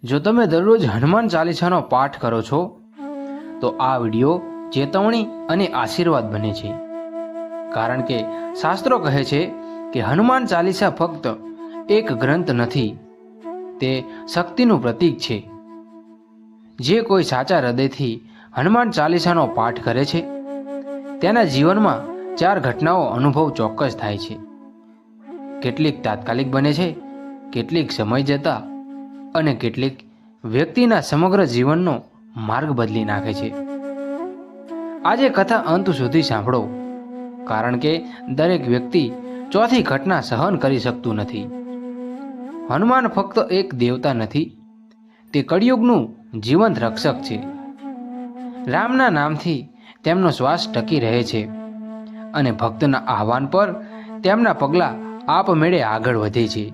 જો તમે દરરોજ હનુમાન ચાલીસાનો પાઠ કરો છો તો આ વિડીયો ચેતવણી અને આશીર્વાદ બને છે, કારણ કે શાસ્ત્રો કહે છે કે હનુમાન ચાલીસા ફક્ત એક ગ્રંથ નથી, તે શક્તિનું પ્રતીક છે. જે કોઈ સાચા હૃદયથી હનુમાન ચાલીસાનો પાઠ કરે છે તેના જીવનમાં 4 ઘટનાઓ અનુભવ ચોક્કસ થાય છે. કેટલીક તાત્કાલિક બને છે, કેટલીક સમય જતા અને કેટલીક વ્યક્તિના સમગ્ર જીવનનો માર્ગ બદલી નાખે છે. આજે કથા અંત સુધી સાંભળો, કારણ કે દરેક વ્યક્તિ ચોથી ઘટના સહન કરી શકતું નથી. હનુમાન ફક્ત એક દેવતા નથી, તે કળિયુગનું જીવંત રક્ષક છે. રામના નામથી તેમનો શ્વાસ ટકી રહે છે અને ભક્તના આહવાન પર તેમના પગલાં આપમેળે આગળ વધે છે.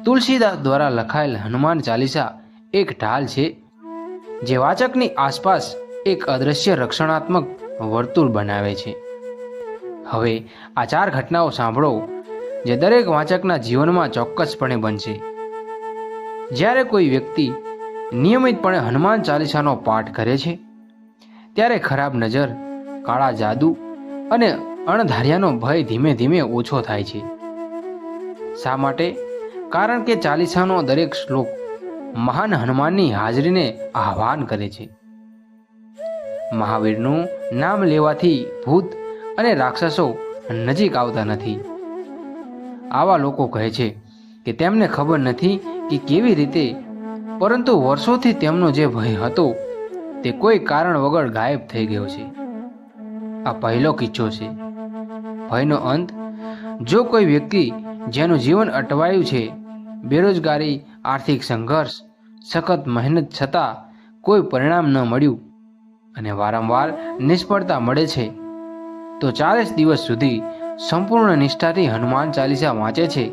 તુલસીદાસ દ્વારા લખાયેલ હનુમાન ચાલીસા એક ઢાલ છે, જે વાચકની આસપાસ એક અદૃશ્ય રક્ષણાત્મક વર્તુળ બનાવે છે. હવે આ 4 ઘટનાઓ સાંભળો, જે દરેક વાચકના જીવનમાં ચોક્કસપણે બનશે. જ્યારે કોઈ વ્યક્તિ નિયમિતપણે હનુમાન ચાલીસાનો પાઠ કરે છે ત્યારે ખરાબ નજર, કાળા જાદુ અને અણધાર્યાનો ભય ધીમે ધીમે ઓછો થાય છે. શા માટે? કારણ કે ચાલીસાનો દરેક શ્લોક મહાન હનુમાનની હાજરીને આહ્વાન કરે છે. મહાવીરનું નામ લેવાથી ભૂત અને રાક્ષસો નજીક આવતા નથી. આવા લોકો કહે છે કે તેમને ખબર નથી કે કેવી રીતે, પરંતુ વર્ષોથી તેમનો જે ભય હતો તે કોઈ કારણ વગર ગાયબ થઈ ગયો છે. આ પહેલો કિસ્સો છે, ભયનો અંત. જો કોઈ વ્યક્તિ જેનું જીવન અટવાયું છે, બેરોજગારી, આર્થિક સંઘર્ષ, સખત મહેનત છતાં કોઈ પરિણામ ન મળ્યું અને વારંવાર નિષ્ફળતા મળે છે, તો 40 દિવસ સુધી સંપૂર્ણ નિષ્ઠાથી હનુમાન ચાલીસા વાંચે છે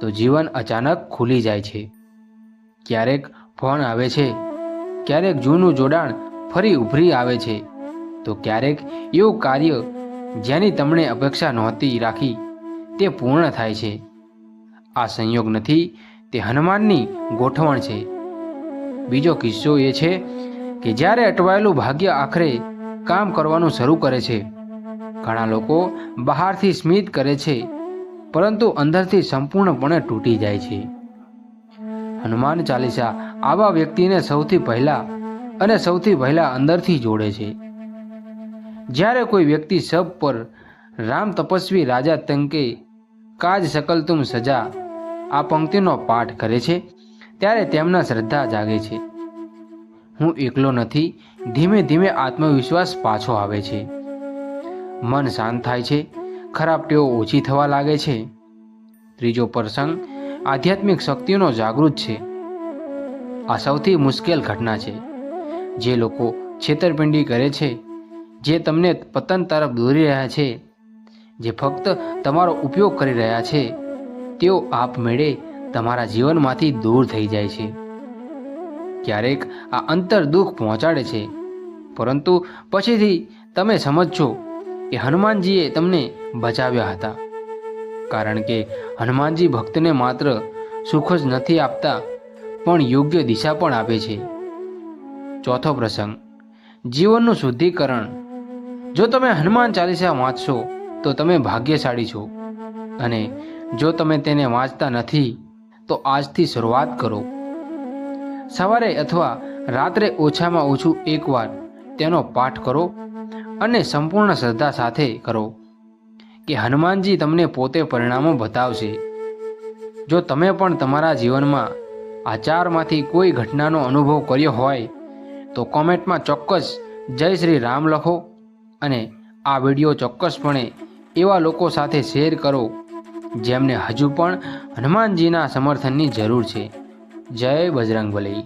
તો જીવન અચાનક ખુલી જાય છે. ક્યારેક ફોન આવે છે, ક્યારેક જૂનું જોડાણ ફરી ઉભરી આવે છે, તો ક્યારેક એવું કાર્ય જેની તમને અપેક્ષા નહોતી રાખી તે પૂર્ણ થાય છે. આ સંયોગ નથી, તે હનુમાનની ગોઠવણ છે. બીજો કિસ્સો એ છે કે જ્યારે અટવાયેલું ભાગ્ય આખરે કામ કરવાનું શરૂ કરે છે. ઘણા લોકો બહારથી સ્મિત કરે છે, પરંતુ અંદરથી સંપૂર્ણપણે તૂટી જાય છે. હનુમાન ચાલીસા આવા વ્યક્તિને સૌથી પહેલા અંદરથી જોડે છે. જ્યારે કોઈ વ્યક્તિ સબ પર રામ તપસ્વી રાજા તંકે કાજ સકલ તુમ સજા આ પંક્તિનો પાઠ કરે છે ત્યારે તેમના શ્રદ્ધા જાગે છે. હું એકલો નથી. ધીમે ધીમે આત્મવિશ્વાસ પાછો આવે છે, મન શાંત થાય છે, ખરાબ ટેવો ઓછી થવા લાગે છે. ત્રીજો પ્રસંગ આધ્યાત્મિક શક્તિનો જાગૃત છે. આ સૌથી મુશ્કેલ ઘટના છે. જે લોકો છેતરપિંડી કરે છે, જે તમને પતન તરફ દોરી રહ્યા છે, જે ફક્ત તમારો ઉપયોગ કરી રહ્યા છે, તેઓ આપમેળે તમારા જીવનમાંથી દૂર થઈ જાય છે. ક્યારેક આ અંતર દુઃખ પહોંચાડે છે, પરંતુ પછીથી તમે સમજશો કે હનુમાનજીએ તમને બચાવ્યા હતા, કારણ કે હનુમાનજી ભક્તને માત્ર સુખ જ નથી આપતા, પણ યોગ્ય દિશા પણ આપે છે. ચોથો પ્રસંગ, જીવનનું શુદ્ધિકરણ. જો તમે હનુમાન ચાલીસા વાંચશો તો તમે ભાગ્યશાળી છો, અને જો તમે તેને વાંચતા નથી તો આજથી શરૂઆત કરો. સવારે અથવા રાત્રે ઓછામાં ઓછું એકવાર તેનો પાઠ કરો અને સંપૂર્ણ શ્રદ્ધા સાથે કરો કે હનુમાનજી તમને પોતે પરિણામો બતાવશે. જો તમે પણ તમારા જીવનમાં આ 4માંથી કોઈ ઘટનાનો અનુભવ કર્યો હોય તો કોમેન્ટમાં ચોક્કસ જય શ્રી રામ લખો અને આ વિડીયો ચોક્કસપણે એવા લોકો સાથે શેર કરો જેમને હજુ પણ હનુમાનજીના સમર્થનની જરૂર છે. જય બજરંગબલી.